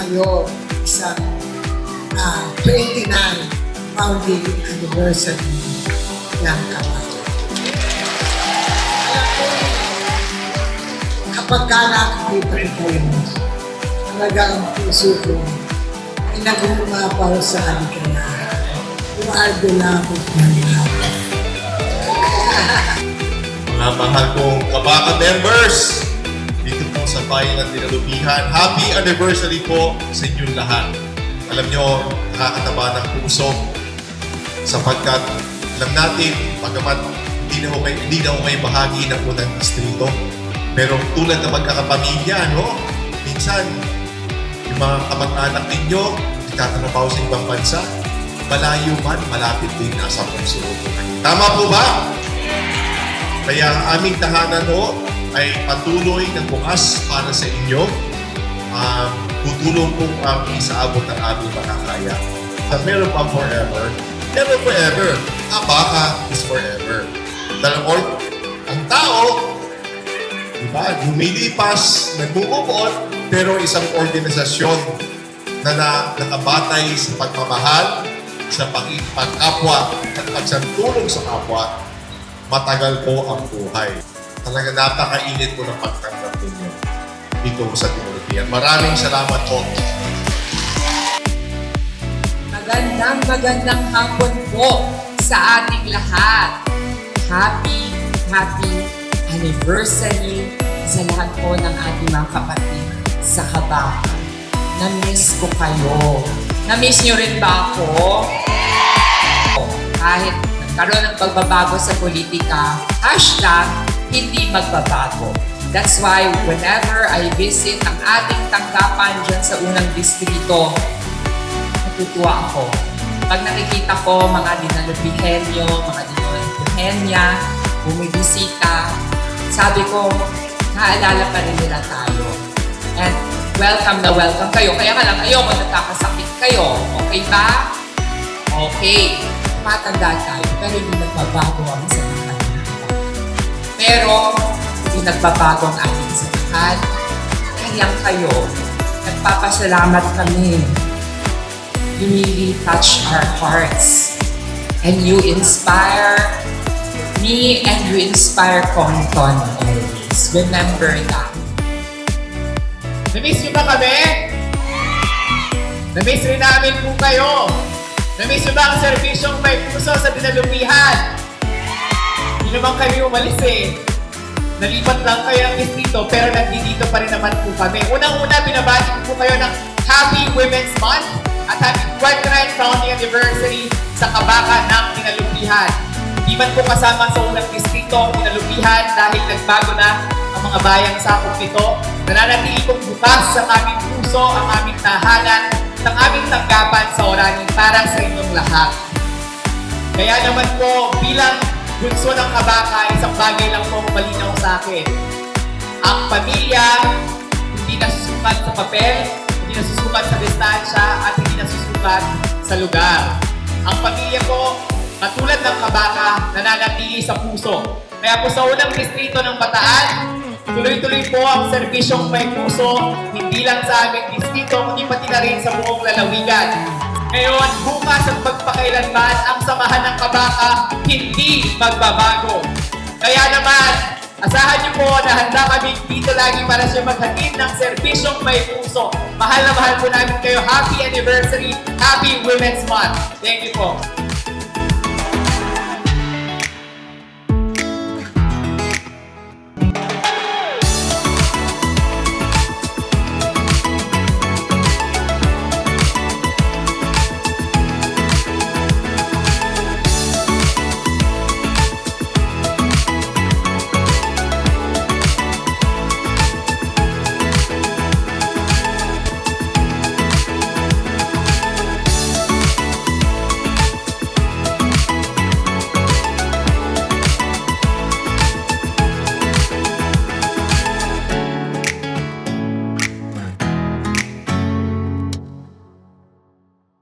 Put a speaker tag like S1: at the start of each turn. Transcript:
S1: ngayon isang 29 founding anniversary ng Kabayan. Alam ko, kapag nakakita ko kayo, talagang puso ko ay nag-umapaw sa alikaya. You are the love of my life.
S2: Mga mahal kong Kabaka members, dito po sa bayan ng Dinalupihan, happy anniversary po sa inyong lahat. Alam nyo, nakakataba ng puso sapagkat alam natin, pagkamat hindi na ako may bahagi ng unang distrito. Pero tulad ng magkakapamilya, no? Minsan, yung mga kamag-anak ninyo, itatrabaho sa ibang bansa, malayo man, malapit din nasa puso. Tama po ba? Kaya ang aming tahanan ho ay patuloy na bukas para sa inyo. Tutulong po kami sa abot ng aming makakaya. Meron pa forever. Meron forever. Baka is forever. Dahil ang tao, diba, lumilipas, nagmumukot, pero isang organisasyon na nakabatay sa pagmamahal, sa pagkapwa, at pagsantulong sa kapwa, matagal po ang buhay. Talaga napakainit po ng pagtanggap ninyo dito sa Dinalupihan. Maraming salamat po.
S3: Magandang hapon po sa ating lahat. Happy anniversary sa lahat po ng ating mga kapatid sa Kabaka. Na-miss ko kayo. Na-miss nyo rin ba ako? Kahit nagkaroon ng pagbabago sa politika, #hindi magbabago. That's why whenever I visit ang ating tanggapan dyan sa unang distrito, natutuwa ako. Pag nakikita ko mga Dinalupihenyo, mga Dinalupihenyo, bumibisita, sabi ko, naalala pa rin nila tayo. And welcome na welcome kayo. Kaya nga lang, ayoko nagkakasakit kayo. Okay ba? Okay. Matanda tayo, pero hindi nagbabago ang samahan. Pero, hindi nagbabago ang ating samahan. Kayang kayo, nagpapasalamat kami. You really touch our hearts. And you inspire me and you inspire Compton always. Remember that.
S4: Na-miss nyo ba kami? Na-miss rin namin po kayo. Na-miss nyo ba ang serbisyong may puso sa Dinalupihan? Hindi naman kami umalis eh. Nalipat lang kayo ng distrito pero nandito pa rin naman po kami. Unang-una, binabati po kayo ng Happy Women's Month at Happy 29th Founding Anniversary sa Kabaka ng Dinalupihan. Di man po kasama sa unang distrito, Dinalupihan, dahil nagbago na ang mga bayang sakop nito. Nananatili pong bukas sa aming puso, ang aming tahanan, at ang aming tanggapan sa Orani para sa inyong lahat. Kaya naman po, bilang bunso ng Kabaka, isang bagay lang po malinaw sa akin. Ang pamilya, hindi nasusukat sa papel, hindi nasusukat sa distansya, at hindi nasusukat sa lugar. Ang pamilya po, katulad ng Kabaka, nananatili sa puso. Kaya po sa unang distrito ng Bataan, tuloy-tuloy po ang serbisyong may puso, hindi lang sa aming distrito, kundi pati na rin sa buong lalawigan. Ngayon, bukas at pagpakailanman, ang samahan ng Kabaka hindi magbabago. Kaya naman, asahan niyo po na handa kami dito lagi para siya maghatid ng serbisyong may puso. Mahal na mahal po namin kayo. Happy anniversary, Happy Women's Month. Thank you po.